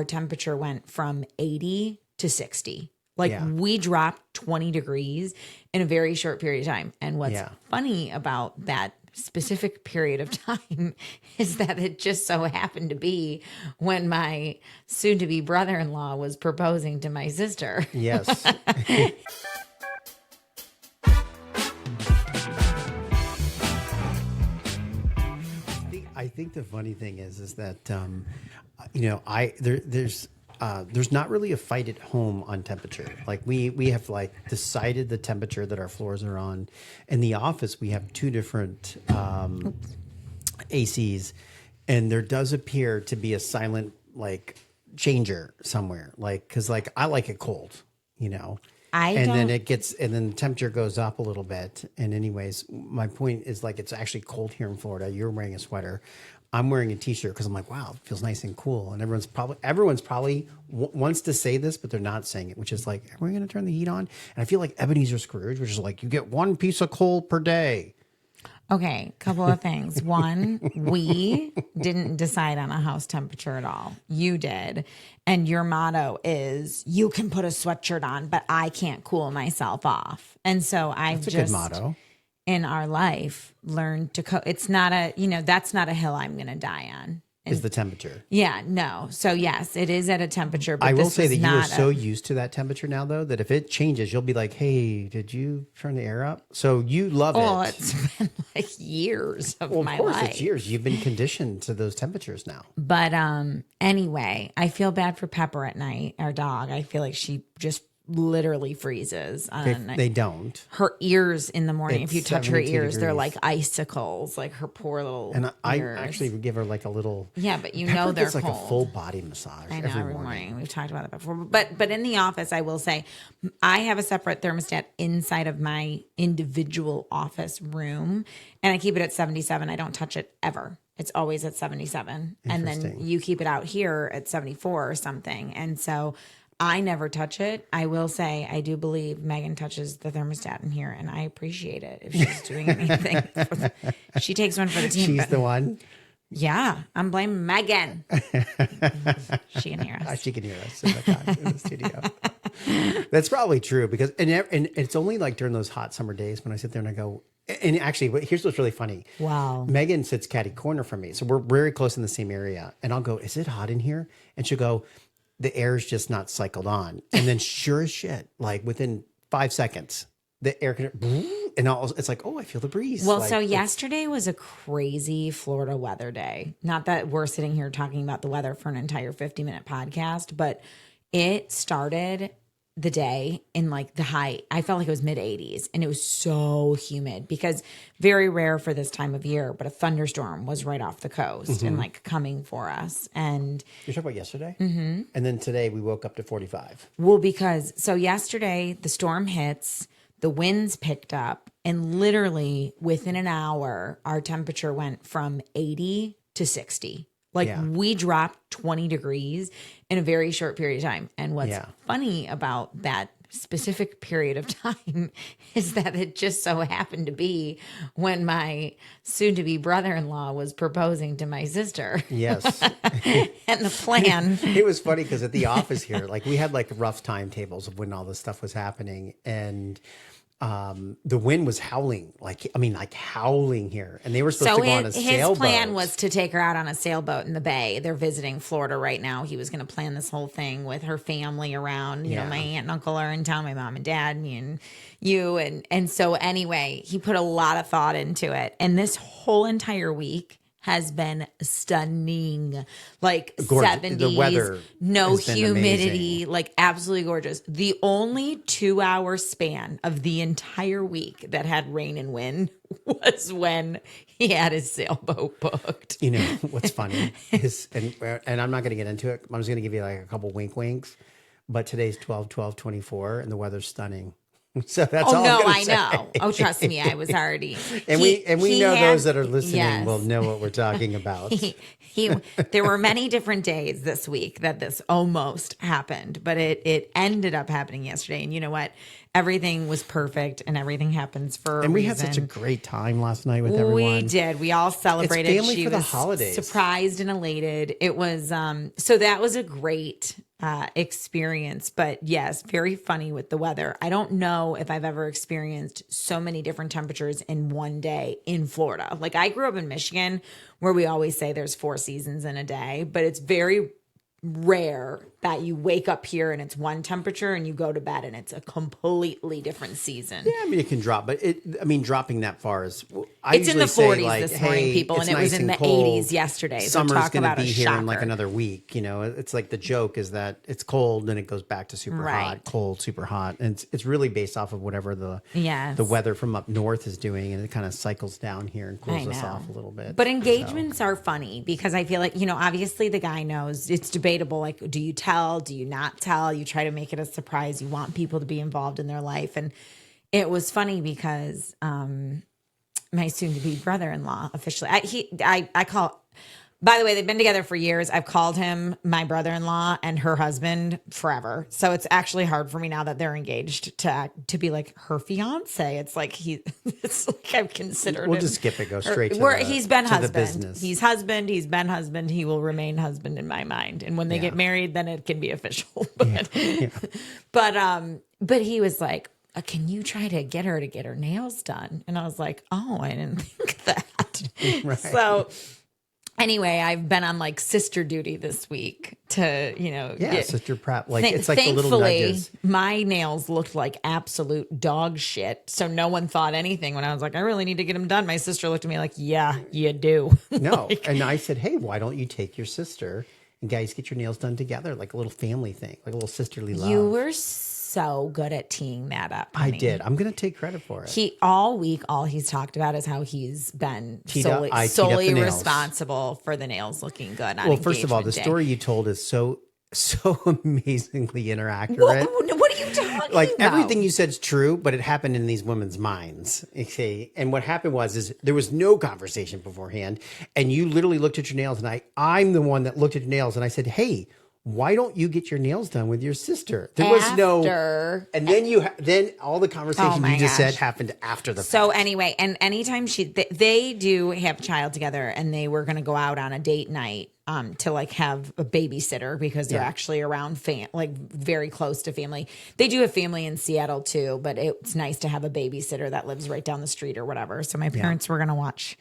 our temperature went from 80 to 60. Like Yeah. we dropped 20 degrees in a very short period of time. And what's Yeah. funny about that specific period of time is that it just so happened to be when my soon-to-be brother-in-law was proposing to my sister. Yes. I think the funny thing is that there's not really a fight at home on temperature. Like we have like decided the temperature that our floors are on. In the office, we have two different ACs, and there does appear to be a silent like changer somewhere. Like because like I like it cold, then the temperature goes up a little bit. And anyways, my point is like it's actually cold here in Florida. You're wearing a sweater. I'm wearing a t-shirt because I'm like, wow, it feels nice and cool. And everyone's probably wants to say this, but they're not saying it, which is like, are we going to turn the heat on? And I feel like Ebenezer Scrooge, which is like, you get one piece of coal per day. Okay, couple of things. One, we didn't decide on a house temperature at all. You did. And your motto is you can put a sweatshirt on, but I can't cool myself off. And so I've That's a good motto. In our life learned to it's not that's not a hill I'm going to die on. Is the temperature. Yeah, no. So yes, it is at a temperature, but I will say that you are so used to that temperature now, though, that if it changes, you'll be like, hey, did you turn the air up? So you love it. Oh, it's been like years of my life. Of course, it's years. You've been conditioned to those temperatures now. But anyway, I feel bad for Pepper at night, our dog. I feel like she just literally freezes. They don't. Her ears in the morning, if you touch her ears, they're degrees. like icicles, like her poor little I ears. actually would give her like a little. Yeah, but Pepper they're gets like cold. a full body massage I know, every every morning. morning. We've talked about it before. But in the office, I will say I have a separate thermostat inside of my individual office room, and I keep it at 77. I don't touch it ever. It's always at 77. And then you keep it out here at 74 or something. And so I never touch it. I will say I do believe Megan touches the thermostat in here, and I appreciate it if she's doing anything. She takes one for the team. She's the one. Yeah, I'm blaming Megan. She can hear us. She can hear us in the studio. That's probably true because and it's only like during those hot summer days when I sit there and I go. And actually, here's what's really funny. Wow. Megan sits catty corner from me, so we're very close in the same area. And I'll go, "Is it hot in here?" And she'll go, the air's just not cycled on. And then sure as shit, like within 5 seconds, the air can, and it's like, oh, I feel the breeze. Well, like, so yesterday was a crazy Florida weather day. Not that we're sitting here talking about the weather for an entire 50-minute podcast, but it started the day in like the high. I felt like it was mid 80s and it was so humid because very rare for this time of year, but a thunderstorm was right off the coast and like coming for us. And you're talking about yesterday? Mm-hmm. And then today we woke up to 45. Well, because so yesterday the storm hits, the winds picked up, and literally within an hour, our temperature went from 80 to 60. Like we dropped 20 degrees in a very short period of time. And what's funny about that specific period of time is that it just so happened to be when my soon-to-be brother-in-law was proposing to my sister. Yes. And the plan. It was funny because at the office here, like we had like rough timetables of when all this stuff was happening. And the wind was howling, like howling here, and they were supposed to go on a sailboat. His plan was to take her out on a sailboat in the bay. They're visiting Florida right now. He was going to plan this whole thing with her family around. You know, my aunt and uncle are in town, my mom and dad, me and you, and so anyway, he put a lot of thought into it, and this whole entire week has been stunning, like gorgeous. 70s, the weather no humidity, like absolutely gorgeous. The only 2-hour span of the entire week that had rain and wind was when he had his sailboat booked. You know, what's funny is, and I'm not going to get into it. I'm just going to give you like a couple winks, but today's 12/12/24 and the weather's stunning. So that's all I'm gonna say. I know. Oh, trust me, I was already. And we know those that are listening will know what we're talking about. There were many different days this week that this almost happened, but it ended up happening yesterday. And you know what? Everything was perfect, and everything happens for a reason. We had such a great time last night with everyone. We did. We all celebrated. It's family she for was the holidays. Surprised and elated. It was so that was a great experience. But yes, very funny with the weather. I don't know if I've ever experienced so many different temperatures in one day in Florida. Like I grew up in Michigan, where we always say there's 4 seasons in a day, but it's very rare that you wake up here and it's one temperature and you go to bed and it's a completely different season. Yeah, I mean, it can drop, but dropping that far is, it's in the 40s this morning, people, and it was in the 80s yesterday. Summer's going to be here in like another week. You know, it's like the joke is that it's cold, then it goes back to super hot, cold, super hot. And it's really based off of whatever the weather from up north is doing. And it kind of cycles down here and cools us off a little bit. But engagements are funny because I feel like, you know, obviously the guy knows it's debatable. Like, do you tell? Do you not tell? You try to make it a surprise. You want people to be involved in their life. And it was funny because my soon-to-be brother-in-law officially, I call, by the way, they've been together for years. I've called him my brother-in-law and her husband forever. So it's actually hard for me now that they're engaged to be like her fiance. It's like it's like I've considered We'll him. just skip it, go straight to he's been to husband. the business. He's husband, he's been husband, he will remain husband in my mind. And when they get married, then it can be official. But he was like, can you try to get her nails done? And I was like, oh, I didn't think of that. Right. So anyway, I've been on like sister duty this week to, you know. Yeah, sister prep. Like it's like the little nudges. Thankfully, my nails looked like absolute dog shit. So no one thought anything when I was like, I really need to get them done. My sister looked at me like, yeah, you do. No. And I said, hey, why don't you take your sister and guys get your nails done together? Like a little family thing, like a little sisterly love. You were so good at teeing that up, honey. I did. I'm going to take credit for it. All week, all he's talked about is how he's been solely responsible for the nails looking good. On First of all, the story you told is so amazingly inaccurate. What are you talking about? Everything you said is true, but it happened in these women's minds. Okay, and what happened is there was no conversation beforehand, and you literally looked at your nails, and I'm the one that looked at your nails, and I said, hey, why don't you get your nails done with your sister? There was no, and then then all the conversation you just said happened after the fact. So anyway, and anytime they do have a child together, and they were going to go out on a date night to like have a babysitter because they're actually around like very close to family. They do have family in Seattle too, but it's nice to have a babysitter that lives right down the street or whatever. So my parents were going to watch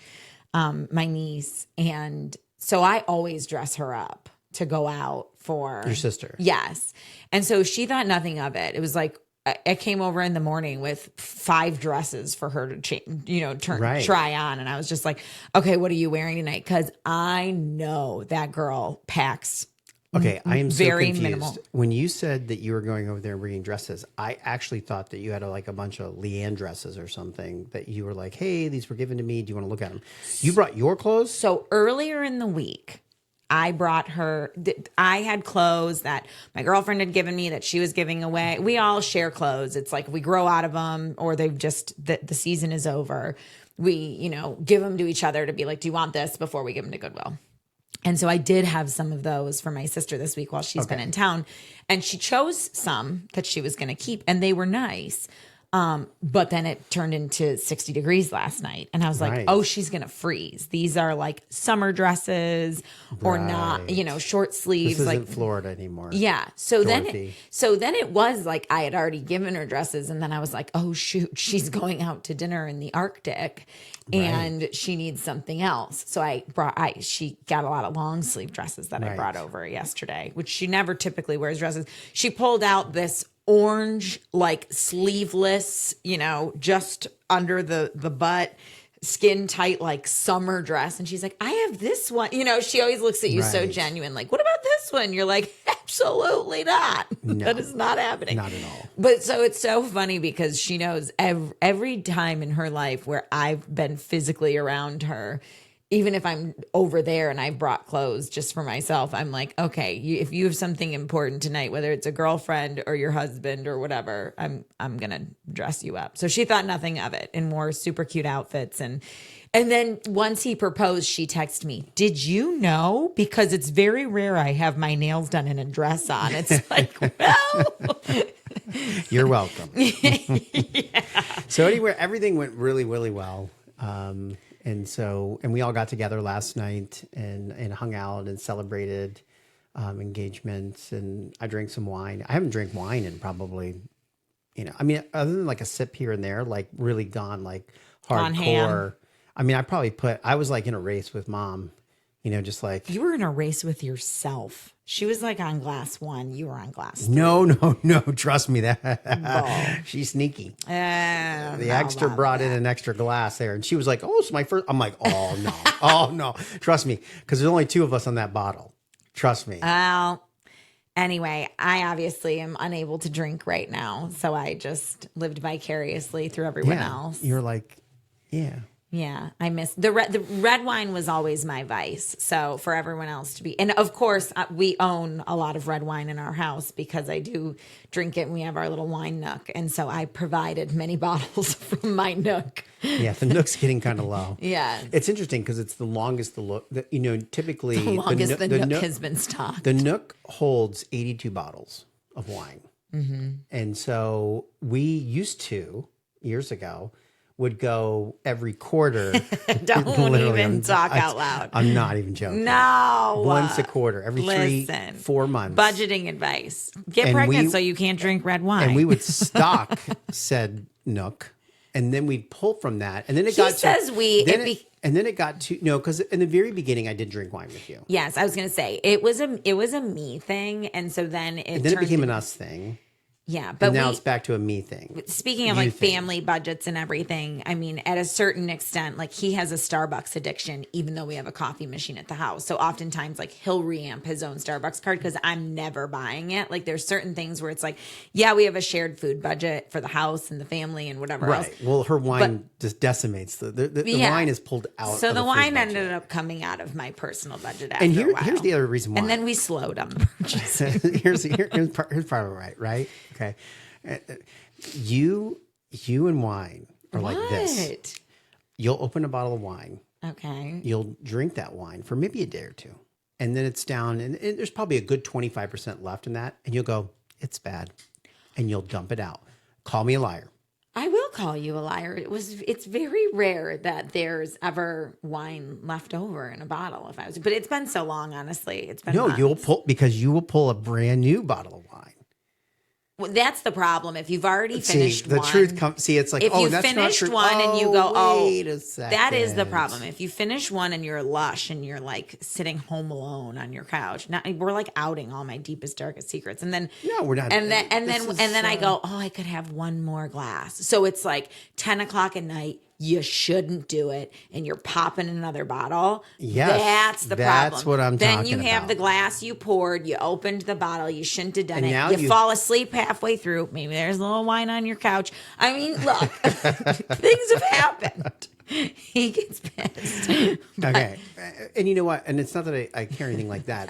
my niece, and so I always dress her up to go out for your sister. Yes. And so she thought nothing of it. It was like, I came over in the morning with 5 dresses for her to change, try on. And I was just like, okay, what are you wearing tonight? Cause I know that girl packs. Okay. I am very so confused. Minimal. When you said that you were going over there and bringing dresses, I actually thought that you had a bunch of Leanne dresses or something that you were like, hey, these were given to me. Do you want to look at them? You brought your clothes? So earlier in the week, I brought her, I had clothes that my girlfriend had given me that she was giving away. We all share clothes. It's like we grow out of them or they've just, the season is over. We, give them to each other to be like, do you want this before we give them to Goodwill? And so I did have some of those for my sister this week while she's been in town. And she chose some that she was going to keep and they were nice. But then it turned into 60 degrees last night. And I was like, oh, she's going to freeze. These are like summer dresses or not, short sleeves. This isn't Florida anymore. Yeah. So then it was like I had already given her dresses. And then I was like, oh, shoot, she's going out to dinner in the Arctic and she needs something else. So she got a lot of long sleeve dresses that I brought over yesterday, which she never typically wears dresses. She pulled out this orange, like sleeveless, just under the butt, skin tight, like summer dress. And she's like, I have this one. She always looks at you so genuine. Like, what about this one? You're like, absolutely not. No, that is not happening. Not at all. But so it's so funny because she knows every time in her life where I've been physically around her, even if I'm over there and I brought clothes just for myself, I'm like, okay, if you have something important tonight, whether it's a girlfriend or your husband or whatever, I'm gonna dress you up. So she thought nothing of it and wore super cute outfits. And then once he proposed, she texted me, "Did you know? Because it's very rare I have my nails done and a dress on." It's like, well, you're welcome. Yeah. So anyway, everything went really, really well. And we all got together last night and hung out and celebrated engagements. And I drank some wine. I haven't drank wine in probably, I mean, other than like a sip here and there, like really gone like hardcore. I mean, I was like in a race with Mom, just like. You were in a race with yourself. She was like on glass 1. You were on glass 3. No. Trust me, that she's sneaky. The extra brought in an extra glass there, and she was like, "Oh, it's my first." I'm like, "Oh no, oh no." Trust me, because there's only 2 of us on that bottle. Trust me. Well, anyway, I obviously am unable to drink right now, so I just lived vicariously through everyone else. You're like, yeah. Yeah, I miss the red wine was always my vice. So for everyone else to be, and of course we own a lot of red wine in our house because I do drink it and we have our little wine nook. And so I provided many bottles from my nook. Yeah, the nook's getting kind of low. Yeah. It's interesting because it's the longest typically the longest the nook has been stocked. The nook holds 82 bottles of wine. Mm-hmm. And so we used to, years ago, would go every quarter. Don't even talk out loud. I'm not even joking. No. Once a quarter, every 3-4 months. Budgeting advice. Get pregnant so you can't drink red wine. And we would stock said nook, and then we'd pull from that. And then it got to because in the very beginning I did drink wine with you. Yes, I was going to say it was a me thing, and so then it became an us thing. Yeah, but now it's back to a me thing. Speaking of like family budgets and everything, I mean, at a certain extent, like he has a Starbucks addiction, even though we have a coffee machine at the house. So oftentimes, like he'll reamp his own Starbucks card because I'm never buying it. Like there's certain things where it's like, yeah, we have a shared food budget for the house and the family and whatever else. Right. Well, her wine just decimates the wine is pulled out. So the wine ended up coming out of my personal budget after and a while. Here's the other reason why. And then we slowed on the purchasing. here's part of it, right? Okay. You and wine are like this. You'll open a bottle of wine. Okay. You'll drink that wine for maybe a day or two. And then it's down and there's probably a good 25% left in that. And you'll go, it's bad. And you'll dump it out. Call me a liar. I will call you a liar. It's very rare that there's ever wine left over in a bottle but it's been so long, honestly. It's been months. You will pull a brand new bottle of wine. Well, that's the problem. If you've already finished one. The truth comes. See, it's like, if you that's finished not true. one and you go, wait a second. That is the problem. If you finish one and you're lush and you're like sitting home alone on your couch, now we're like outing all my deepest, darkest secrets. And then no, we're not. And then I go, I could have one more glass. So it's like 10 o'clock at night. You shouldn't do it, and you're popping another bottle. Yes, that's the problem. That's what I'm talking about. Then you have the glass you poured, you opened the bottle, you shouldn't have done it. You fall asleep halfway through. Maybe there's a little wine on your couch. I mean, look, things have happened. He gets pissed. Okay. And you know what? And it's not that I care anything like that.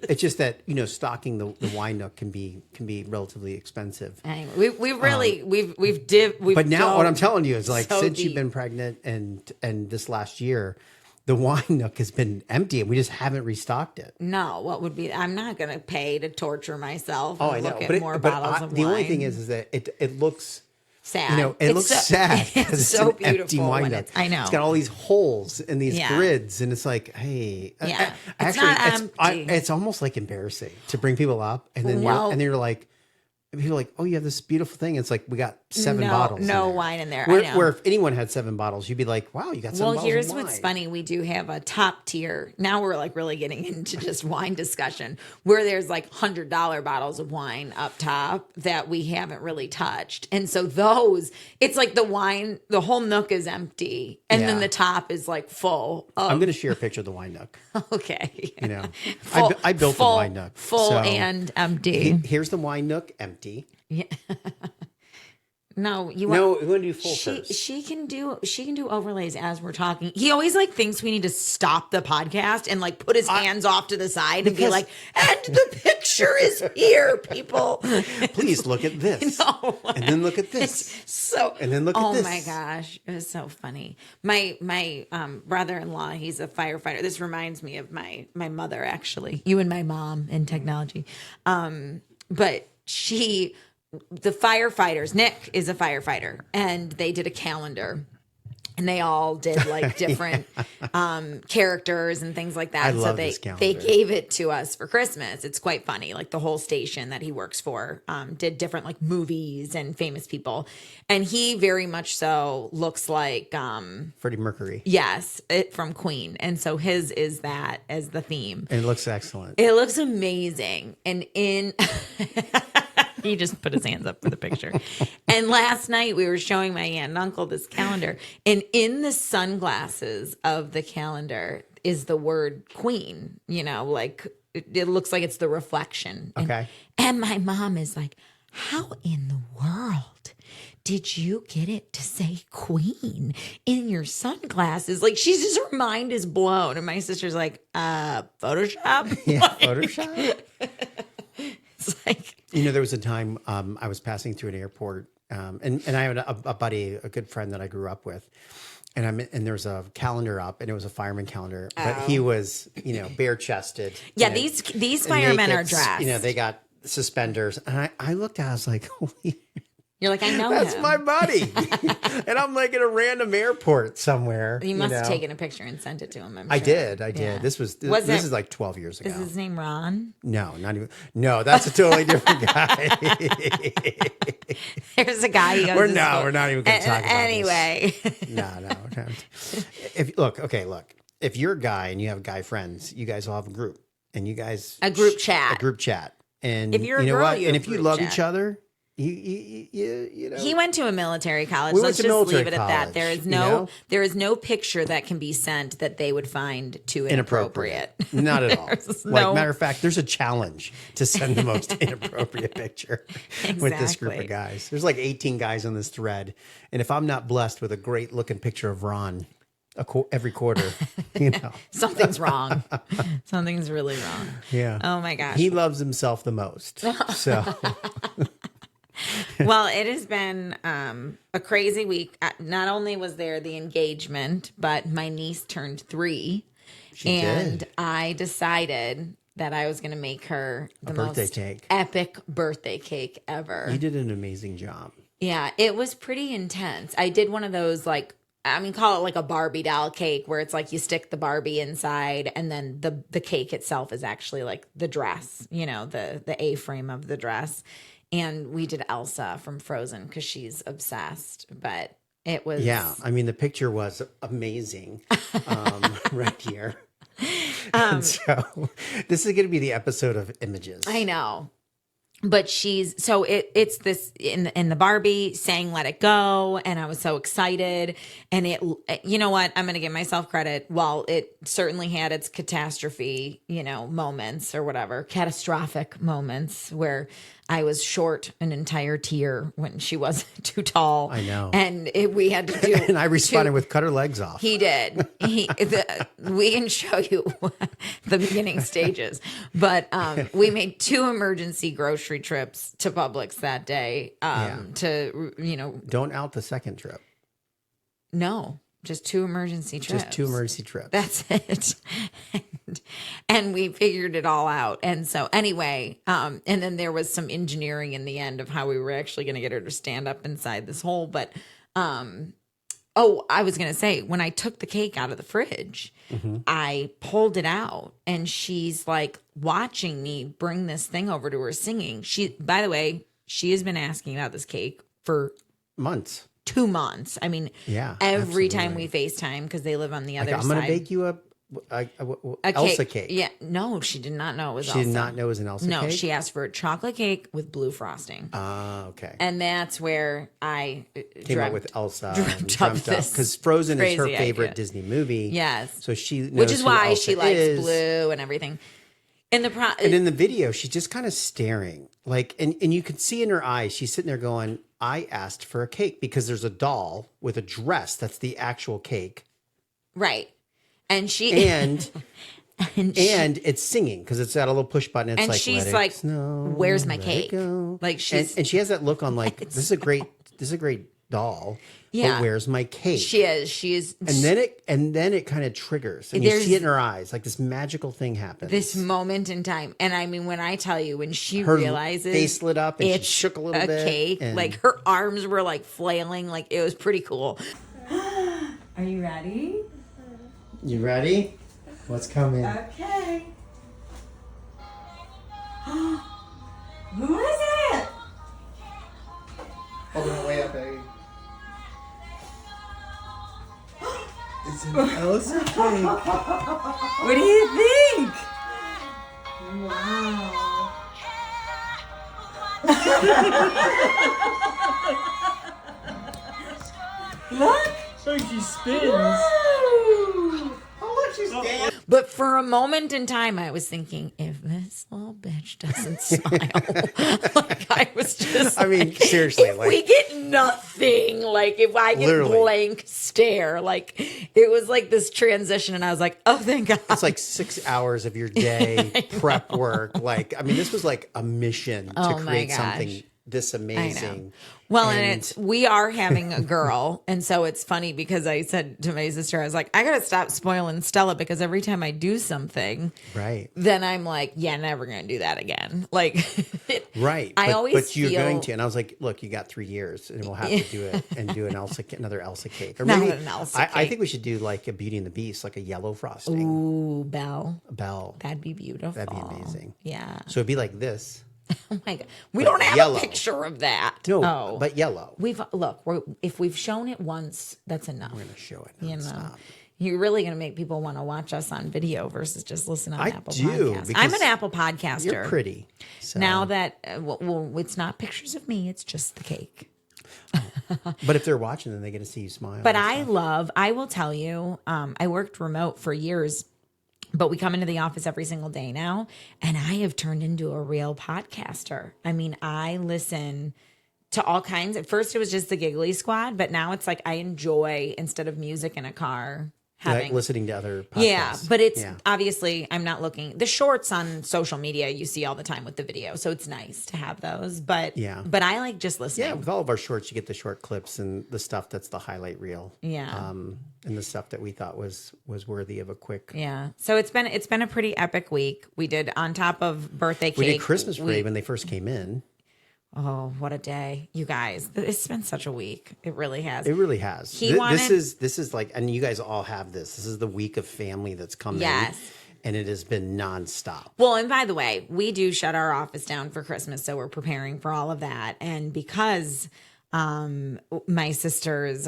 It's just that, stocking the wine nook can be relatively expensive. Anyway, we've But now what I'm telling you is like since you've been pregnant and this last year, the wine nook has been empty and we just haven't restocked it. No, I'm not going to pay to torture myself and look at more bottles of wine. The only thing is that it looks sad. It looks sad because it's so an empty wine nook. I know. It's got all these holes and these grids, and it's like, hey, it's not empty. It's almost like embarrassing to bring people up, and then you're like, people are like, oh, you have this beautiful thing. It's like we got 7 bottles. No wine in there. Where if anyone had 7 bottles, you'd be like, wow, you got 7 bottles. Well, here's of wine. what's funny. We do have a top tier. Now we're like really getting into just wine discussion where there's like $100 bottles of wine up top that we haven't really touched. And so those, it's like the wine, the whole nook is empty. And then the top is like full. I'm going to share a picture of the wine nook. Okay. I built the wine nook. Full and empty. Here's the wine nook empty. Yeah. No, we want to do full she can do overlays as we're talking. He always like thinks we need to stop the podcast and like put his hands off to the side and be like, and the picture is here, people. Please look at this. No. And then look at this. And then look at this. Oh my gosh. It was so funny. My brother-in-law, he's a firefighter. This reminds me of my mother, actually. You and my mom in technology. But the firefighters, Nick is a firefighter, and they did a calendar, and they all did like different characters and things like that. I love this calendar. They gave it to us for Christmas. It's quite funny. Like the whole station that he works for did different like movies and famous people, and he very much so looks like Freddie Mercury. Yes, from Queen, and so his is that as the theme. And it looks excellent. It looks amazing, and in. He just put his hands up for the picture. And last night we were showing my aunt and uncle this calendar. And in the sunglasses of the calendar is the word Queen. You know, like it looks like it's the reflection. Okay. And my mom is like, how in the world did you get it to say Queen in your sunglasses? Like her mind is blown. And my sister's like, Photoshop? Yeah, Photoshop? It's like, there was a time I was passing through an airport, and I had a buddy, a good friend that I grew up with, and there was a calendar up, and it was a fireman calendar, but he was, bare chested. Yeah, these firemen are dressed. They got suspenders, and I looked at, I was like, holy. You're like, I know that's him. my buddy. And I'm like at a random airport somewhere. You must have taken a picture and sent it to him. I'm sure. I did. Yeah. This is like 12 years ago. Is his name Ron? No, not even. No, that's a totally different guy. There's a guy. We're not even going to talk about anyway. This. No. Look. If you're a guy and you have guy friends, you guys all have a group, and you guys a group chat. And if you're a girl, and if you love each other. He went to a military college. Let's just leave it at that. There is no picture that can be sent that they would find too inappropriate. Not at all. Matter of fact, there's a challenge to send the most inappropriate picture with this group of guys. There's like 18 guys on this thread, and if I'm not blessed with a great looking picture of Ron every quarter, something's wrong. Something's really wrong. Yeah. Oh my gosh. He loves himself the most. So. Well, it has been a crazy week. Not only was there the engagement, but my niece turned 3. She did. I decided that I was going to make her the most epic birthday cake ever. You did an amazing job. Yeah, it was pretty intense. I did one of those call it like a Barbie doll cake where it's like you stick the Barbie inside and then the cake itself is actually like the dress, the A-frame of the dress. And we did Elsa from Frozen because she's obsessed. But it was... Yeah. I mean, the picture was amazing right here. So this is going to be the episode of images. I know. But it's this in the Barbie saying "Let It Go," and I was so excited. And you know what? I'm going to give myself credit. While it certainly had its catastrophe, moments or whatever, catastrophic moments where I was short an entire tier when she wasn't too tall. I know. And we had to do. And I responded with cut her legs off. He did. We can show you the beginning stages. But we made 2 emergency grocery trips to Publix that day Don't out the second trip. No. Just 2 emergency trips. Just 2 emergency trips. That's it. And we figured it all out. And so anyway, and then there was some engineering in the end of how we were actually going to get her to stand up inside this hole. But, I was going to say, when I took the cake out of the fridge, I pulled it out and she's like watching me bring this thing over to her singing. By the way, she has been asking about this cake for months. 2 months. I mean, every time we FaceTime, because they live on the other side. I'm going to bake you a Elsa cake. Yeah. No, she did not know it was Elsa. She did not know it was an Elsa cake? No, she asked for a chocolate cake with blue frosting. Okay. And that's where I came up with Elsa. Dreamt up because Frozen is her favorite idea. Disney movie. Yes. So she knows which is why Elsa she likes blue and everything. And in the video, she's just kind of staring. And you can see in her eyes, she's sitting there going, I asked for a cake because there's a doll with a dress that's the actual cake. Right. And she and it's singing because it's got a little push button. It's and like, she's like, snow, "Where's my cake?" Like and she has that look on like, this is a great doll. Yeah. But where's my cake? She is. And then it kind of triggers. And you see it in her eyes. Like this magical thing happens. This moment in time. And I mean, when I tell you, when she realizes face lit up and she shook a little bit. Cake, like her arms were like flailing. Like it was pretty cool. Are you ready? You ready? What's coming? Okay. Who is it? Holding it way up, Becky. It's an Elsa cake. What do you think? Wow. Look. So she spins. Woo! Oh, look, she's dancing. But for a moment in time, I was thinking, if this little bitch doesn't smile, like I was just. I mean, seriously, if like we get nothing, like if I get literally. blank stare, like it was like this transition, and I was like, oh, thank God. It's like 6 hours of your day prep work. Like, I mean, this was like a mission to create something this amazing. Well, and we are having a girl. And so it's funny because I said to my sister, I was like, I got to stop spoiling Stella because every time I do something, right, then I'm like, yeah, never going to do that again. Like, right. But you're going to. And I was like, look, you got 3 years and we'll have to do it and do another Elsa cake. Or maybe an Elsa cake. I think we should do like a Beauty and the Beast, like a yellow frosting. Ooh, Belle. Belle. That'd be beautiful. That'd be amazing. Yeah. So it'd be like this. Oh my God. We don't have yellow. a picture of that. No, but yellow. If we've shown it once, that's enough. We're going to show it. You know, Stop. you're really going to make people want to watch us on video versus just listen on Apple do, Podcasts. I'm an Apple podcaster. You're pretty. So. Now that, well, it's not pictures of me, it's just the cake. But if they're watching, then they get to see you smile. But I will tell you, I worked remote for years. But we come into the office every single day now, and I have turned into a real podcaster. I mean, I listen to all kinds. At first, it was just the Giggly Squad, but now it's like I enjoy, instead of music in a car, like listening to other podcasts. Yeah, but it's obviously I'm not looking. The shorts on social media you see all the time with the video, so it's nice to have those. But but I like just listening. Yeah, with all of our shorts, you get the short clips and the stuff that's the highlight reel. Yeah, and the stuff that we thought was worthy of a quick. Yeah, so it's been a pretty epic week. We did on top of birthday cake. We did Christmas parade when they first came in. Oh, what a day, you guys. It's been such a week. It really has. It really has. This is like, and you guys all have this. This is the week of family that's come in. And it has been nonstop. Well, and by the way, we do shut our office down for Christmas, so we're preparing for all of that. And because my sister's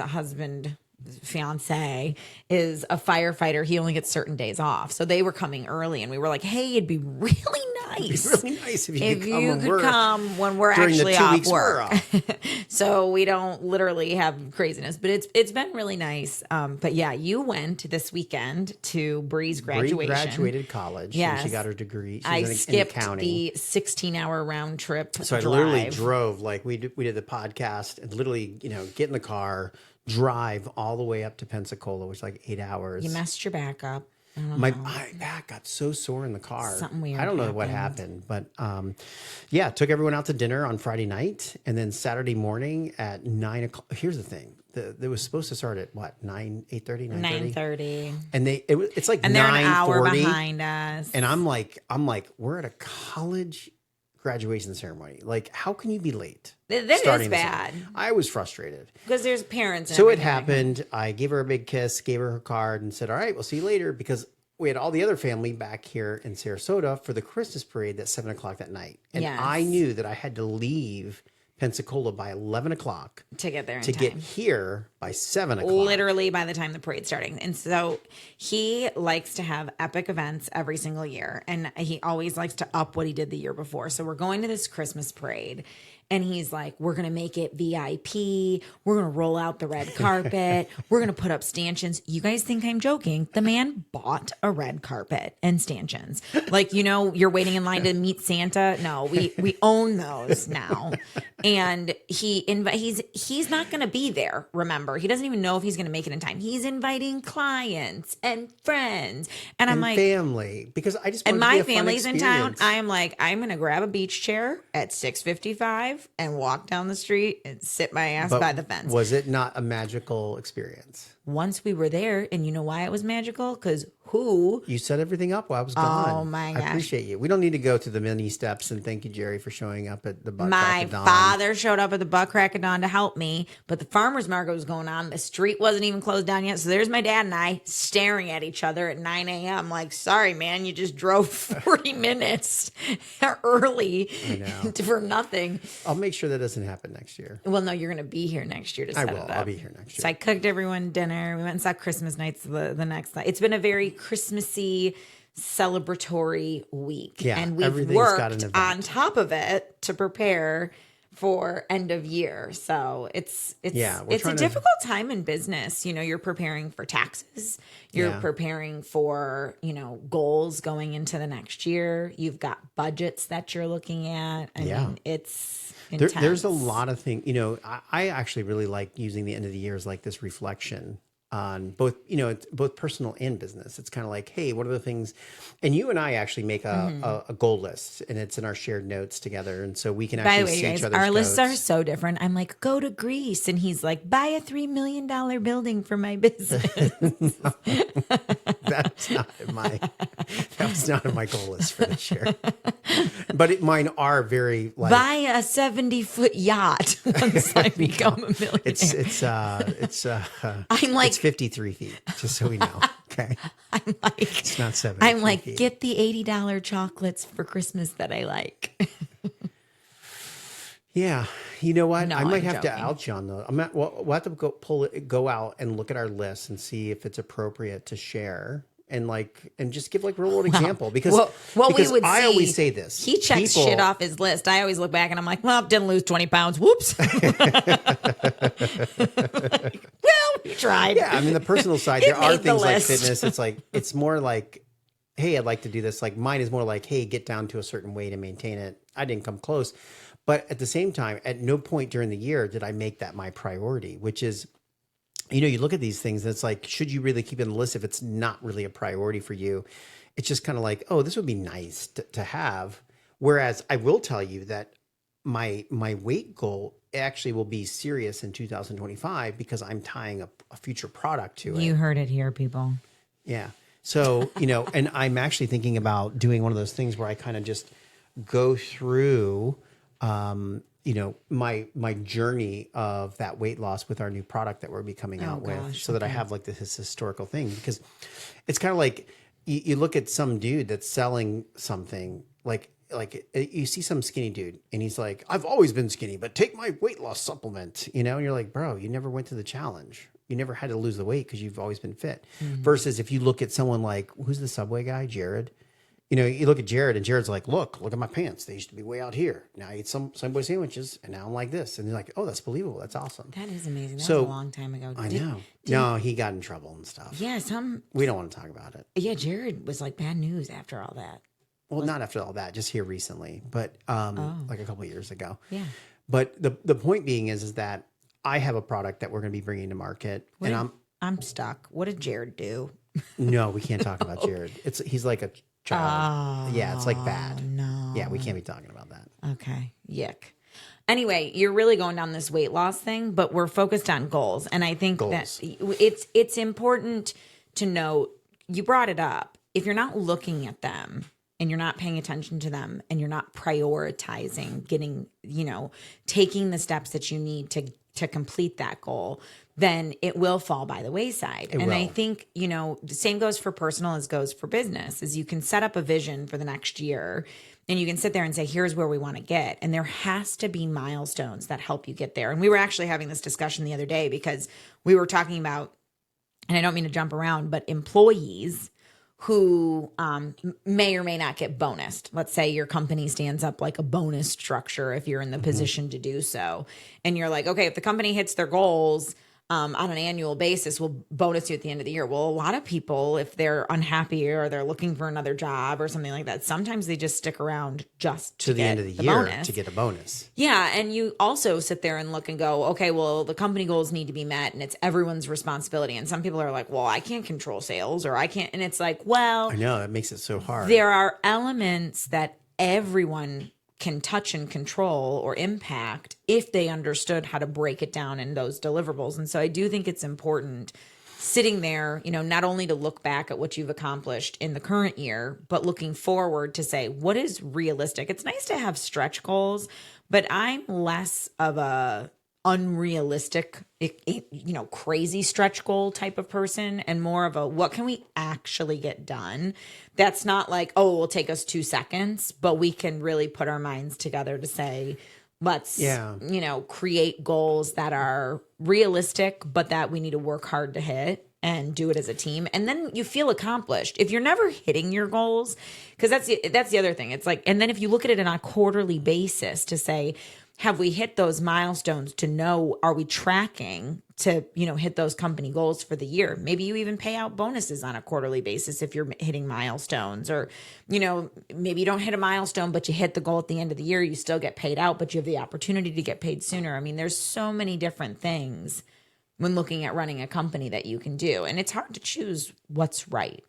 fiance is a firefighter, he only gets certain days off. So they were coming early, and we were like, hey, it'd be really nice. It'd be really nice if you could come when we're actually off work. So we don't literally have craziness, but it's been really nice. But yeah, you went this weekend to Bree's graduation. Bree graduated college. Yes. And she got her degree. I skipped the 16-hour round trip. So I literally drove, like we did the podcast and literally, get in the car, drive all the way up to Pensacola, which is like 8 hours. You messed your back up. My back got so sore in the car. Something weird. I don't know what happened, but took everyone out to dinner on Friday night, and then Saturday morning at 9 o'clock. Here's the thing: it was supposed to start at what 8:30, 9:30, and it's like and they're an hour behind us. And I'm like, we're at a college graduation ceremony. Like, how can you be late? That is bad. I was frustrated because there's parents. And so it happened. I gave her a big kiss, gave her card, and said, "All right, we'll see you later." Because we had all the other family back here in Sarasota for the Christmas parade at 7 o'clock that night, and I knew that I had to leave Pensacola by 11 o'clock to get there get here by 7:00. Literally by the time the parade's starting. And so he likes to have epic events every single year. And he always likes to up what he did the year before. So we're going to this Christmas parade. And he's like, we're going to make it VIP. We're going to roll out the red carpet. We're going to put up stanchions. You guys think I'm joking. The man bought a red carpet and stanchions. Like, you're waiting in line to meet Santa. No, we own those now. And he's not going to be there, remember. He doesn't even know if he's going to make it in time. He's inviting clients and friends. And I'm like, family. Because I just want and it to be my a fun family's in town. experience. I am like, I'm going to grab a beach chair at 6:55 and walk down the street and sit my ass by the fence. Was it not a magical experience? Once we were there, and you know why it was magical? Because who? You set everything up while I was gone. Oh my gosh. I appreciate you. We don't need to go to the mini steps, and thank you, Jerry, for showing up at the butt My crack of dawn. father showed up at the butt crack of dawn to help me, but the farmer's market was going on. The street wasn't even closed down yet. So there's my dad and I staring at each other at 9 a.m. Like, sorry, man, you just drove 40 minutes early for nothing. I'll make sure that doesn't happen next year. Well, no, you're going to be here next year to set it up. I'll be here next year. So I cooked everyone dinner. We went and saw Christmas nights the next night. It's been a very Christmassy, celebratory week. Yeah, and we've everything's got an worked event. on top of it to prepare for end of year. So it's a difficult time in business. You're preparing for taxes. You're preparing for, goals going into the next year. You've got budgets that you're looking at. I mean, it's intense. There's a lot of things. I actually really like using the end of the year as like this reflection on both, it's both personal and business. It's kind of like, hey, what are the things? And you and I actually make a goal list, and it's in our shared notes together. And so we can actually see each other's our notes. lists are so different. I'm like, go to Greece. And he's like, buy a $3 million building for my business. That was not in my goal list for this year. But mine are very like, buy a 70-foot yacht once I become a millionaire. I'm like, it's 53 feet, just so we know. Okay. I'm like, it's not 70. I'm like, feet. get the $80 chocolates for Christmas that I like. Yeah, you know what? No, I might I'm have to joking. out you on those. We'll have to go out and look at our list and see if it's appropriate to share. And just give like real world example because I always say this. He checks shit off his list. I always look back and I'm like, well, didn't lose 20 pounds. Whoops. We tried. Yeah, I mean the personal side, there are things like fitness. It's more like, hey, I'd like to do this. Like mine is more like, hey, get down to a certain weight and maintain it. I didn't come close. But at the same time, at no point during the year did I make that my priority, which is, you look at these things and it's like, should you really keep it on the list if it's not really a priority for you? It's just kind of like, oh, this would be nice to have. Whereas I will tell you that my weight goal actually will be serious in 2025 because I'm tying a future product to it. You heard it here, people. Yeah. So, and I'm actually thinking about doing one of those things where I kind of just go through, my journey of that weight loss with our new product that we're be coming out with, so that I have like this historical thing, because it's kind of like you look at some dude that's selling something like you see some skinny dude and he's like, I've always been skinny, but take my weight loss supplement, and you're like, bro, you never went to the challenge. You never had to lose the weight because you've always been fit. Mm-hmm. Versus if you look at someone like, who's the Subway guy, Jared? You look at Jared and Jared's like, look at my pants. They used to be way out here. Now I eat some Subway sandwiches and now I'm like this. And they're like, oh, that's believable. That's awesome. That is amazing. That was a long time ago. I know. No, he got in trouble and stuff. Yeah, we don't want to talk about it. Yeah, Jared was like bad news after all that. Well, not after all that, just here recently, but like a couple of years ago. Yeah. But the point being is that I have a product that we're going to be bringing to market, and I'm stuck. What did Jared do? No, we can't talk about Jared. He's like a child. Yeah, it's like bad. No. Yeah, we can't be talking about that. Okay. Yuck. Anyway, you're really going down this weight loss thing, but we're focused on goals. And I think that it's important to note, you brought it up. If you're not looking at them and you're not paying attention to them and you're not prioritizing getting, taking the steps that you need to complete that goal, then it will fall by the wayside. I think, the same goes for personal as goes for business, is you can set up a vision for the next year And you can sit there and say, here's where we want to get. And there has to be milestones that help you get there. And we were actually having this discussion the other day because we were talking about, and I don't mean to jump around, but employees who may or may not get bonused. Let's say your company stands up like a bonus structure if you're in the position to do so. And you're like, okay, if the company hits their goals on an annual basis, we'll bonus you at the end of the year. Well, a lot of people, if they're unhappy or they're looking for another job or something like that, sometimes they just stick around just to the end of the year bonus. to get a bonus. Yeah. And you also sit there and look and go, okay, well, the company goals need to be met and it's everyone's responsibility. And some people are like, well, I can't control sales or I can't. And it's like, well, I know that makes it so hard. There are elements that everyone can touch and control or impact if they understood how to break it down in those deliverables. And so I do think it's important sitting there, not only to look back at what you've accomplished in the current year, but looking forward to say, what is realistic? It's nice to have stretch goals, but I'm less of a unrealistic, crazy stretch goal type of person and more of a, what can we actually get done? That's not like, oh, it will take us 2 seconds, but we can really put our minds together to say, let's, create goals that are realistic, but that we need to work hard to hit and do it as a team. And then you feel accomplished. If you're never hitting your goals, because that's the other thing. It's like, and then if you look at it on a quarterly basis to say, have we hit those milestones to know, are we tracking to, hit those company goals for the year? Maybe you even pay out bonuses on a quarterly basis if you're hitting milestones or, maybe you don't hit a milestone, but you hit the goal at the end of the year, you still get paid out, but you have the opportunity to get paid sooner. I mean, there's so many different things when looking at running a company that you can do. And it's hard to choose what's right.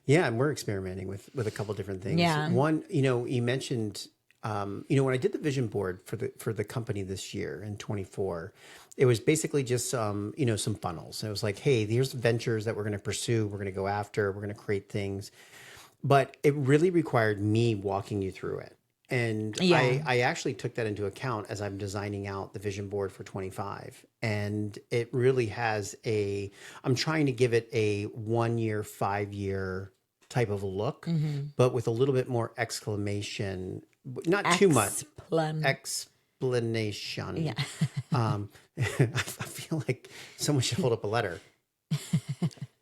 Yeah. And we're experimenting with a couple different things. Yeah. One, you mentioned, when I did the vision board for the company this year in 24, it was basically just some funnels. It was like, hey, here's ventures that we're going to pursue, we're going to go after, we're going to create things. But it really required me walking you through it. And I actually took that into account as I'm designing out the vision board for 25. And it really has I'm trying to give it a 1 year, 5 year type of look, but with a little bit more exclamation. Not too much explanation. Yeah. I feel like someone should hold up a letter.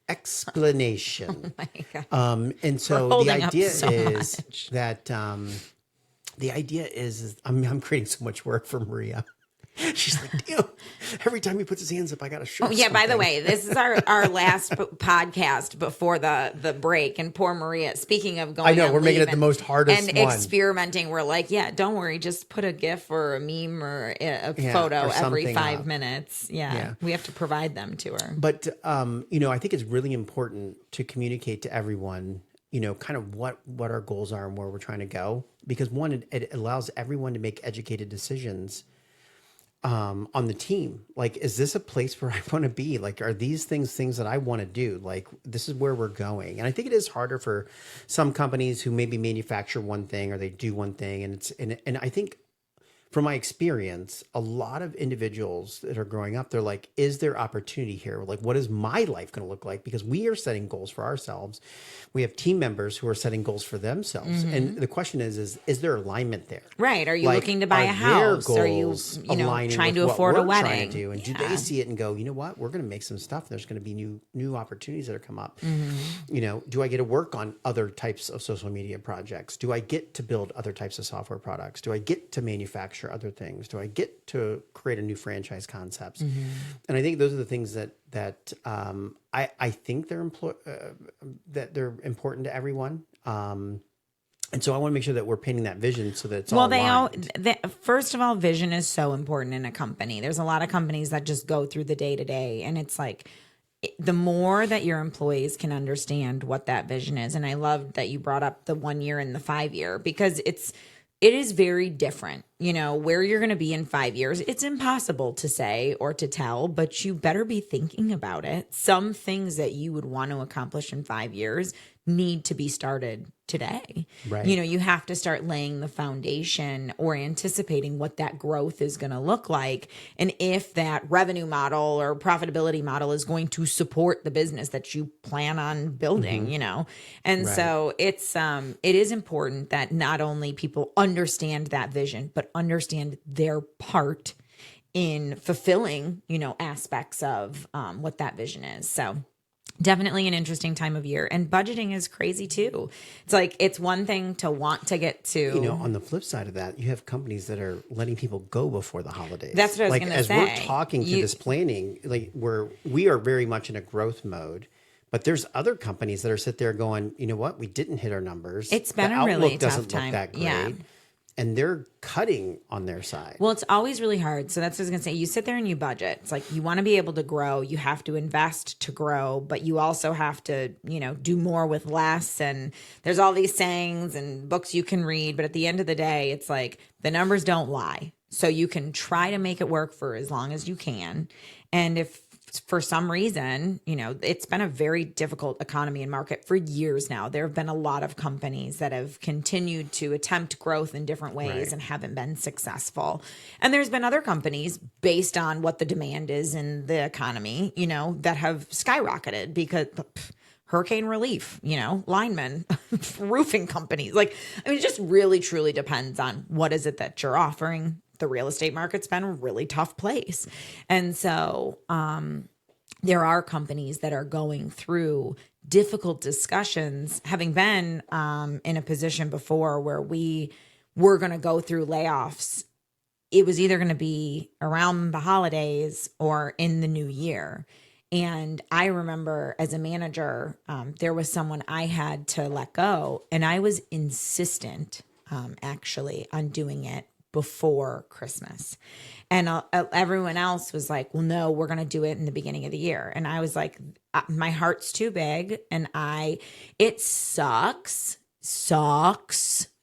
Explanation. Oh my God. And so the idea is that the idea is I'm creating so much work for Maria. She's like, damn, every time he puts his hands up, I got to show Oh, yeah, by the way, this is our last podcast before the break. And poor Maria, speaking of going I know, we're making it the most hardest and experimenting. We're like, yeah, don't worry. Just put a GIF or a meme or a photo every 5 minutes. Yeah, we have to provide them to her. But, I think it's really important to communicate to everyone, kind of what our goals are and where we're trying to go. Because one, it allows everyone to make educated decisions on the team. Like, is this a place where I want to be? Like, are these things that I want to do? Like, this is where we're going. And I think it is harder for some companies who maybe manufacture one thing or they do one thing. And I think from my experience, a lot of individuals that are growing up, they're like, is there opportunity here? Like, what is my life going to look like? Because we are setting goals for ourselves. We have team members who are setting goals for themselves. And the question is there alignment there? Right. Are you looking to buy a house? Are you, trying to afford a wedding? Do they see it and go, you know what? We're going to make some stuff. There's going to be new opportunities that are come up. Do I get to work on other types of social media projects? Do I get to build other types of software products? Do I get to manufacture other things? Do I get to create a new franchise concepts? And I think those are the things that I think that they're important to everyone. And so I want to make sure that we're painting that vision so that it's all aligned. First of all, vision is so important in a company. There's a lot of companies that just go through the day to day, and it's like the more that your employees can understand what that vision is. And I love that you brought up the 1 year and the 5 year, because it is very different, where you're going to be in 5 years. It's impossible to say or to tell, but you better be thinking about it. Some things that you would want to accomplish in 5 years need to be started today. Right. You know, you have to start laying the foundation or anticipating what that growth is going to look like. And if that revenue model or profitability model is going to support the business that you plan on building, you know? And so it is important that not only people understand that vision, but understand their part in fulfilling, you know, aspects of what that vision is. So definitely an interesting time of year. And budgeting is crazy too. It's like, it's one thing to want to get to. You know, on the flip side of that, you have companies that are letting people go before the holidays. That's what I was going to say. As we're talking through this planning, like we are very much in a growth mode. But there's other companies that are sit there going, you know what, we didn't hit our numbers. It's been the a really outlook tough doesn't time. look that great. Yeah. And they're cutting on their side. Well, it's always really hard. So that's what I was going to say. You sit there and you budget. It's like you want to be able to grow. You have to invest to grow, but you also have to, you know, do more with less. And there's all these sayings and books you can read. But at the end of the day, it's like the numbers don't lie. So you can try to make it work for as long as you can. And if for some reason, you know, it's been a very difficult economy and market for years now. There have been a lot of companies that have continued to attempt growth in different ways and haven't been successful. And there's been other companies based on what the demand is in the economy, you know, that have skyrocketed because hurricane relief, you know, linemen, roofing companies. Like, I mean, it just really, truly depends on what is it that you're offering. The real estate market's been a really tough place. And so there are companies that are going through difficult discussions, having been in a position before where we were going to go through layoffs. It was either going to be around the holidays or in the new year. And I remember as a manager, there was someone I had to let go, and I was insistent actually on doing it before Christmas. And everyone else was like, well, no, we're going to do it in the beginning of the year. And I was like, my heart's too big. And it sucks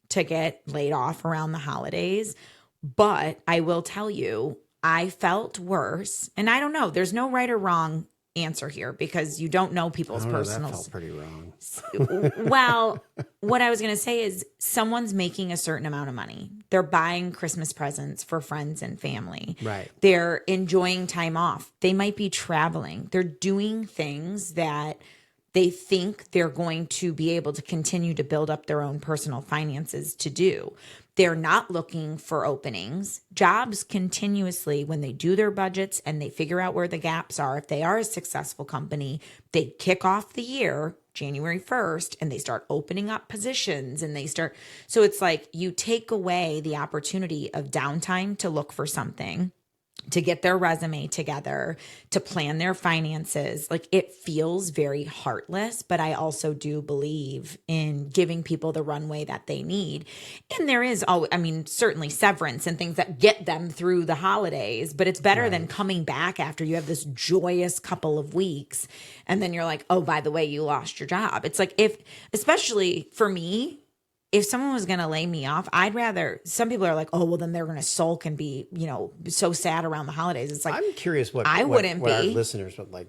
to get laid off around the holidays. But I will tell you, I felt worse. And I don't know, there's no right or wrong answer here because you don't know people's personal. That felt pretty wrong. Well, what I was going to say is someone's making a certain amount of money. They're buying Christmas presents for friends and family. Right. They're enjoying time off. They might be traveling. They're doing things that they think they're going to be able to continue to build up their own personal finances to do. They're not looking for openings. Jobs continuously, when they do their budgets and they figure out where the gaps are, if they are a successful company, they kick off the year January 1st and they start opening up positions and they start. So it's like you take away the opportunity of downtime to look for something, to get their resume together, to plan their finances. Like it feels very heartless, but I also do believe in giving people the runway that they need. And there is certainly severance and things that get them through the holidays, but it's better than coming back after you have this joyous couple of weeks. And then you're like, oh, by the way, you lost your job. It's like especially for me, if someone was going to lay me off, I'd rather, some people are like, oh, well, then they're going to sulk and be, you know, so sad around the holidays. It's like, I'm curious what our listeners would like.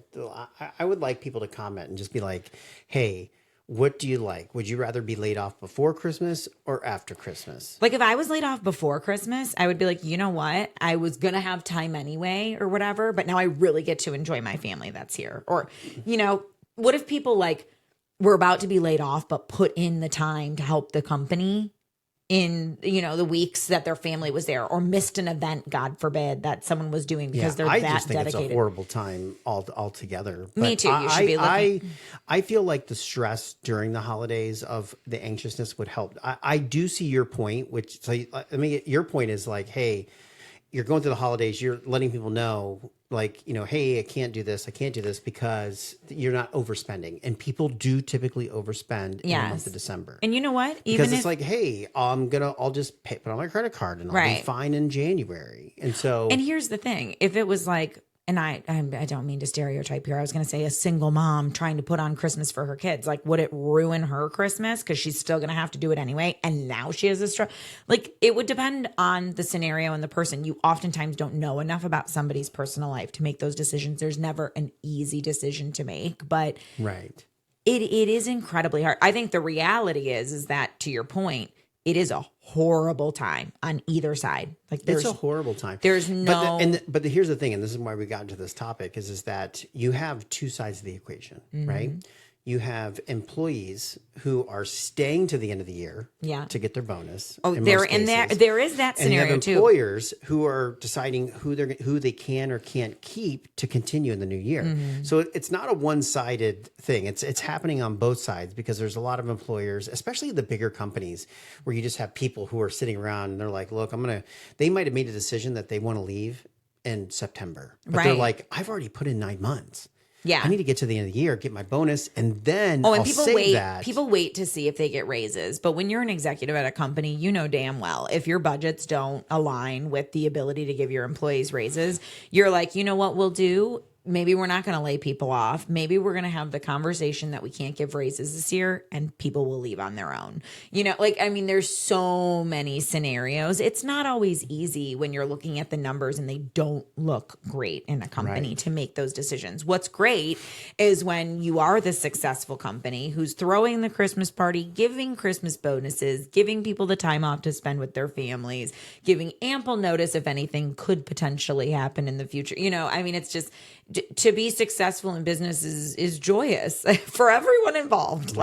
I would like people to comment and just be like, hey, what do you like? Would you rather be laid off before Christmas or after Christmas? Like if I was laid off before Christmas, I would be like, you know what? I was going to have time anyway or whatever, but now I really get to enjoy my family that's here. Or, you know, what if people like, we're about to be laid off, but put in the time to help the company in, you know, the weeks that their family was there or missed an event, God forbid, that someone was doing because they're that dedicated. I just think dedicated. It's a horrible time altogether. But me too. You should be looking. I feel like the stress during the holidays of the anxiousness would help. I do see your point, your point is like, hey, you're going through the holidays, you're letting people know, like, you know, hey, I can't do this because you're not overspending. And people do typically overspend in the month of December. And you know what? Because it's like, hey, I'll just put on my credit card and I'll be fine in January. And here's the thing. If it was like, and I don't mean to stereotype here. I was going to say a single mom trying to put on Christmas for her kids. Like, would it ruin her Christmas? Because she's still going to have to do it anyway. And now she has a struggle. Like, it would depend on the scenario and the person. You oftentimes don't know enough about somebody's personal life to make those decisions. There's never an easy decision to make. But right. It is incredibly hard. I think the reality is that, to your point, it is a horrible time on either side. Like it's a horrible time. There's no. But here's the thing, and this is why we got into this topic, is that you have two sides of the equation, right? You have employees who are staying to the end of the year to get their bonus. Oh, there is that scenario and you have too. Employers who are deciding who they can or can't keep to continue in the new year. So it's not a one-sided thing. It's happening on both sides, because there's a lot of employers, especially the bigger companies, where you just have people who are sitting around and they're like, look, they might have made a decision that they want to leave in September, but they're like, I've already put in 9 months. Yeah, I need to get to the end of the year, get my bonus, and then People wait to see if they get raises. But when you're an executive at a company, you know damn well if your budgets don't align with the ability to give your employees raises, you're like, you know what we'll do? Maybe we're not going to lay people off. Maybe we're going to have the conversation that we can't give raises this year, and people will leave on their own. There's so many scenarios. It's not always easy when you're looking at the numbers and they don't look great in a company to make those decisions. What's great is when you are the successful company who's throwing the Christmas party, giving Christmas bonuses, giving people the time off to spend with their families, giving ample notice if anything could potentially happen in the future. It's just, to be successful in business is joyous for everyone involved.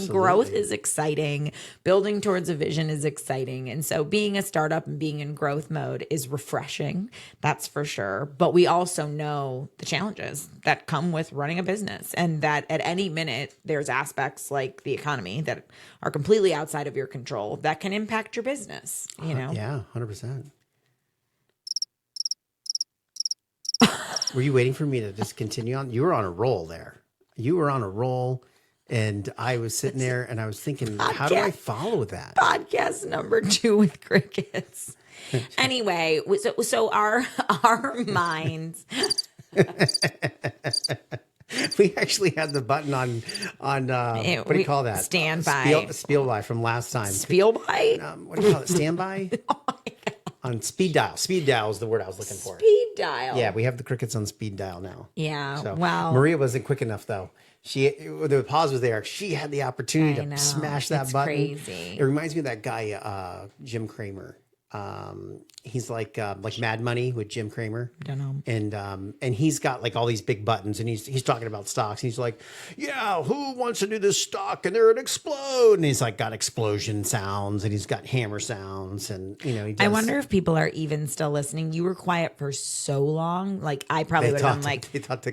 Growth is exciting. Building towards a vision is exciting. And so being a startup and being in growth mode is refreshing. That's for sure. But we also know the challenges that come with running a business, and that at any minute there's aspects like the economy that are completely outside of your control that can impact your business, Yeah, 100%. Were you waiting for me to just continue on? You were on a roll there. You were on a roll, and I was sitting there and I was thinking, how do I follow that? Podcast number 2 with crickets. Anyway, so our minds. We actually had the button on what do you call that? Standby. Spielby from last time. Spielby? What do you call it? Standby? Oh my God. On speed dial. Speed dial is the word I was looking for. Speed dial. Yeah, we have the crickets on speed dial now. Yeah, so, wow. Maria wasn't quick enough, though. The pause was there. She had the opportunity to smash that button. Crazy. It reminds me of that guy, Jim Cramer. He's like Mad Money with Jim Cramer. Don't know. And he's got like all these big buttons, and he's talking about stocks. And he's like, yeah, who wants to do this stock? And they're gonna explode. And he's like got explosion sounds, and he's got hammer sounds, and I wonder if people are even still listening. You were quiet for so long. Like I probably would have been like,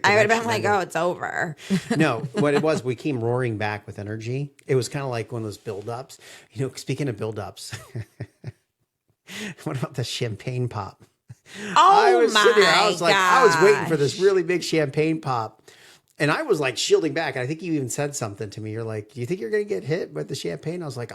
I would have been like, oh, it's over. No, what it was, we came roaring back with energy. It was kind of like one of those buildups. Speaking of buildups. What about the champagne pop? I was waiting for this really big champagne pop. And I was like shielding back. And I think you even said something to me. You're like, do you think you're going to get hit with the champagne? I was like,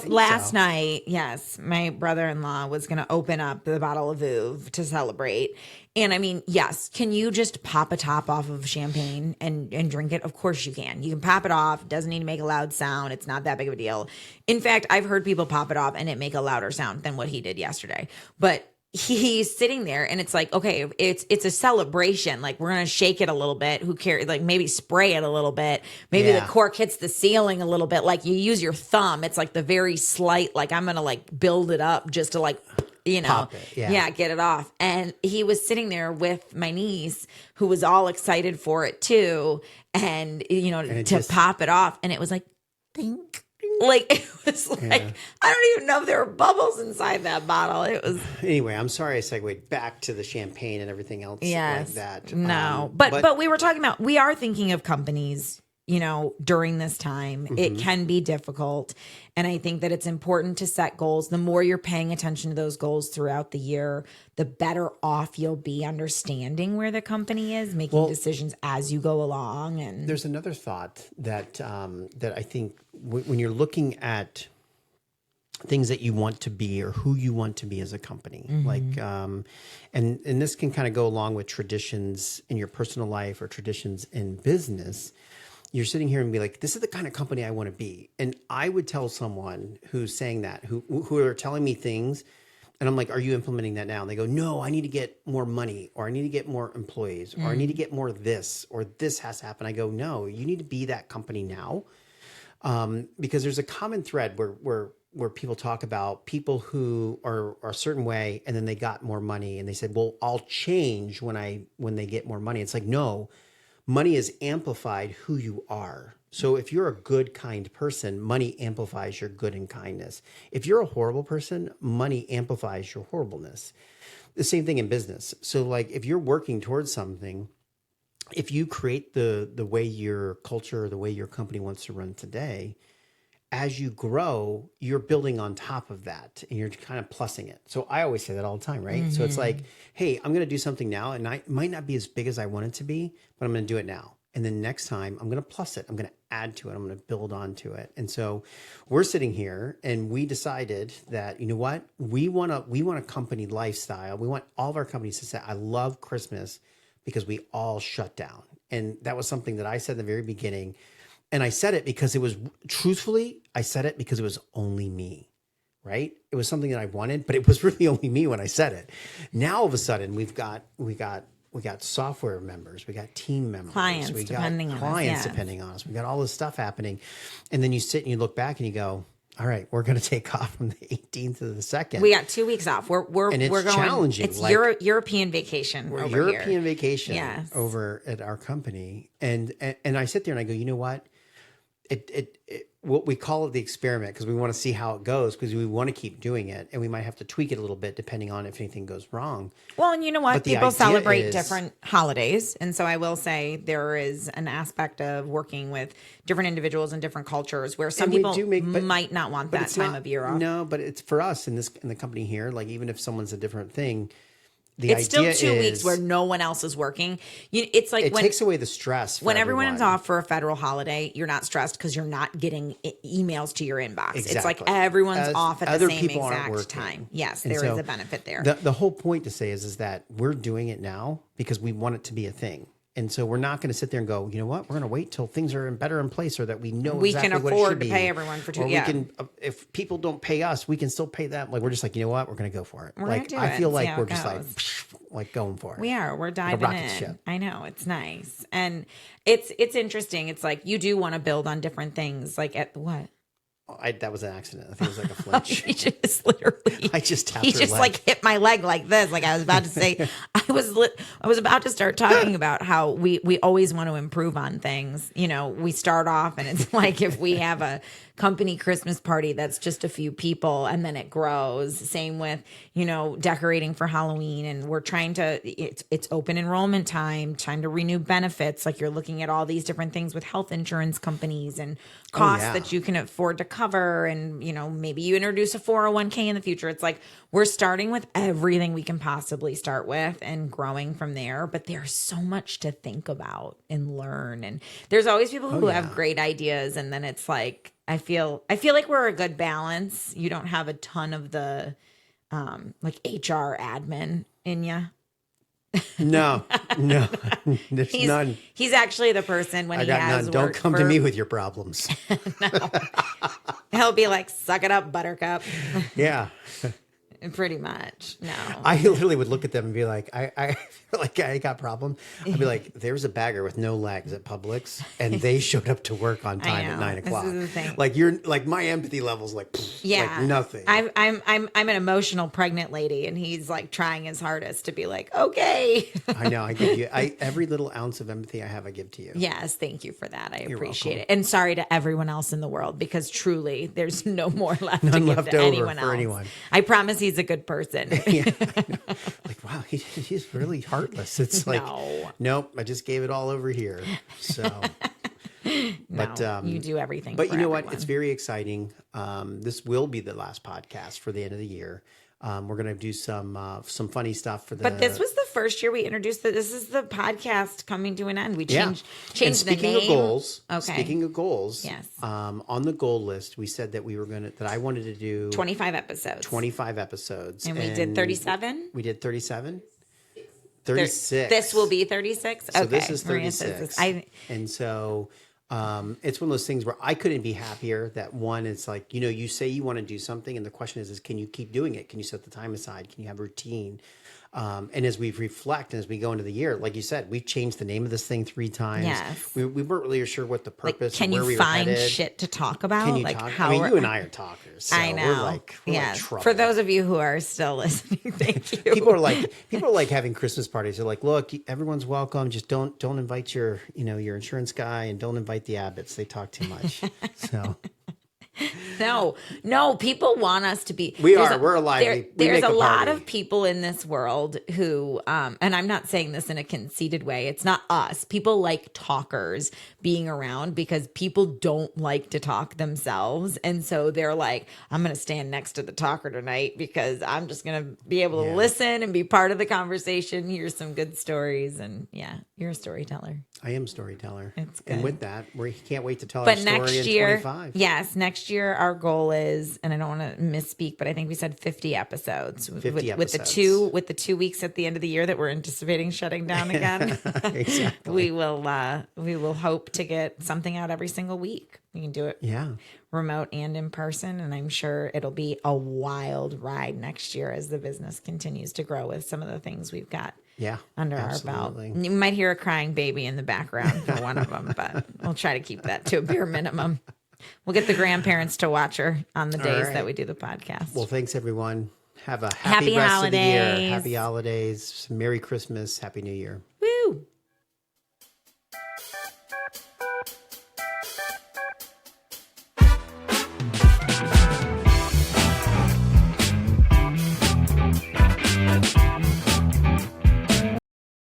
last night, yes, my brother-in-law was going to open up the bottle of Veuve to celebrate. And yes, can you just pop a top off of champagne and drink it? Of course you can. You can pop it off. It doesn't need to make a loud sound. It's not that big of a deal. In fact, I've heard people pop it off and it make a louder sound than what he did yesterday. But he's sitting there and it's like, okay, it's a celebration. Like we're going to shake it a little bit. Who cares? Like maybe spray it a little bit. Maybe the cork hits the ceiling a little bit. Like you use your thumb. It's like the very slight, like I'm going to like build it up just to like, pop it. Get it off. And he was sitting there with my niece who was all excited for it too. And, pop it off. And it was like, dink. Like it was like I don't even know if there were bubbles inside that bottle. It was anyway. I'm sorry I segued back to the champagne and everything else like that. No, but we were talking about we are thinking of companies. During this time, it can be difficult, and I think that it's important to set goals. The more you're paying attention to those goals throughout the year, the better off you'll be understanding where the company is, making decisions as you go along. And there's another thought that that I think when you're looking at things that you want to be or who you want to be as a company, like, and this can kind of go along with traditions in your personal life or traditions in business. You're sitting here and be like, this is the kind of company I want to be. And I would tell someone who's saying that, who are telling me things, And I'm like, are you implementing that now? And they go, no, I need to get more money, or I need to get more employees, or I need to get more this, or this has to happen. I go, no, you need to be that company now. Because there's a common thread where people talk about people who are a certain way, and then they got more money, and they said, well, I'll change when they get more money. It's like, no, money is amplified who you are. So if you're a good, kind person, money amplifies your good and kindness. If you're a horrible person, money amplifies your horribleness. The same thing in business. So like if you're working towards something, if you create the way your culture or the way your company wants to run today, as you grow, you're building on top of that and you're kind of plussing it. So I always say that all the time, right? So it's like, hey, I'm going to do something now, and it might not be as big as I want it to be, but I'm going to do it now. And then next time I'm going to plus it. I'm going to add to it. I'm going to build onto it. And so we're sitting here and we decided that, you know what, we want a company lifestyle. We want all of our companies to say, I love Christmas, because we all shut down. And that was something that I said in the very beginning. And I said it because it was I said it because it was only me, right? It was something that I wanted, but it was really only me when I said it. Now all of a sudden we got software members, we got team members, clients we got depending on us. We got all this stuff happening. And then you sit and you look back and you go, all right, we're going to take off from the 18th to the 2nd. We got 2 weeks off. We're going challenging. It's European vacation. We're over European here. vacation over at our company, and I sit there and I go, you know what? What we call it the experiment, because we want to see how it goes, because we want to keep doing it, and we might have to tweak it a little bit depending on if anything goes wrong. Well, and you know what? People celebrate different holidays. And so I will say there is an aspect of working with different individuals and different cultures where some people might not want that time of year off. No, but it's for us in the company here, like even if someone's a different thing, it's still 2 weeks where no one else is working. It's like it takes away the stress. When everyone is off for a federal holiday, you're not stressed because you're not getting emails to your inbox. Exactly. It's like everyone's off at the same exact time. Yes, there is a benefit there. The whole point to say is that we're doing it now because we want it to be a thing. And so we're not going to sit there and go, you know what, we're going to wait till things are better in place, or that we know we exactly can afford to pay everyone for 2 years. We can, if people don't pay us, we can still pay them. Like we're just like, you know what, we're going to go for it. I feel like we're just like going for it. We are. We're diving in. Ship. I know, it's nice, and it's interesting. It's like you do want to build on different things. Like at what? That was an accident. I think it was like a flinch. He just literally. I just tapped her leg. Like hit my leg like this. Like I was about to say. I was about to start talking about how we always want to improve on things. You know, we start off and it's like if we have a company Christmas party that's just a few people and then it grows. Same with, decorating for Halloween, and we're trying to, it's open enrollment time to renew benefits. Like you're looking at all these different things with health insurance companies and costs that you can afford to cover. And, maybe you introduce a 401k in the future. It's like we're starting with everything we can possibly start with and growing from there. But there's so much to think about and learn. And there's always people who have great ideas. And then it's like, I feel like we're a good balance. You don't have a ton of the like HR admin in you. No, there's none. He's actually the person when he has none. Don't come to me with your problems. No, he'll be like, "Suck it up, Buttercup." Yeah. Pretty much. No. I literally would look at them and be like, I feel like I got a problem. I'd be like, there's a bagger with no legs at Publix, and they showed up to work on time at 9 o'clock. This is the thing. Like you're like my empathy level's like, like nothing. I'm an emotional pregnant lady, and he's like trying his hardest to be like, okay. I know. I give you every little ounce of empathy I have, I give to you. Yes, thank you for that. I appreciate it. And sorry to everyone else in the world, because truly there's no more left to give to anyone else. I promise he's a good person. Yeah, like, wow, he's really heartless. It's like, nope, I just gave it all over here. So, but you do everything. But you know what? It's very exciting. This will be the last podcast for the end of the year. We're going to do some funny stuff for the. But this was the first year we introduced that. This is the podcast coming to an end. We changed the name. Speaking of goals, yes. On the goal list, we said that I wanted to do 25 episodes. 25 episodes, and we did 37. We did 37. 36. This will be 36. So this is 36. And so It's one of those things where I couldn't be happier that one, it's like, you say you want to do something and the question is can you keep doing it? Can you set the time aside? Can you have a routine? And as we reflect and as we go into the year, like you said, we've changed the name of this thing 3 times. Yes. We weren't really sure what the purpose. Can where you we find were headed. shit to talk about? Can you like talk? how I mean, you and I are talkers. So I know. We're like trouble. For those of you who are still listening, thank you. People are like having Christmas parties. They're like, look, everyone's welcome. Just don't invite your insurance guy and don't invite the Abbotts. They talk too much. So. No, people want us to be. We're alive. There's a lot of people in this world who, and I'm not saying this in a conceited way. It's not us. People like talkers being around because people don't like to talk themselves. And so they're like, I'm going to stand next to the talker tonight because I'm just going to be able to listen and be part of the conversation, hear some good stories. And you're a storyteller. I am a storyteller. It's good. And with that, we can't wait to tell our story next in year, 25. Yes, next year our goal is, and I don't want to misspeak, but I think we said 50 episodes. 50 episodes. With the 2 weeks at the end of the year that we're anticipating shutting down again. Exactly. we will hope to get something out every single week. We can do it remote and in person, and I'm sure it'll be a wild ride next year as the business continues to grow with some of the things we've got under our belt. You might hear a crying baby in the background for one of them, but we'll try to keep that to a bare minimum. We'll get the grandparents to watch her on the days that we do the podcast. Well, thanks everyone. Have a happy rest holidays. of the year. Happy holidays. Merry Christmas. Happy New Year.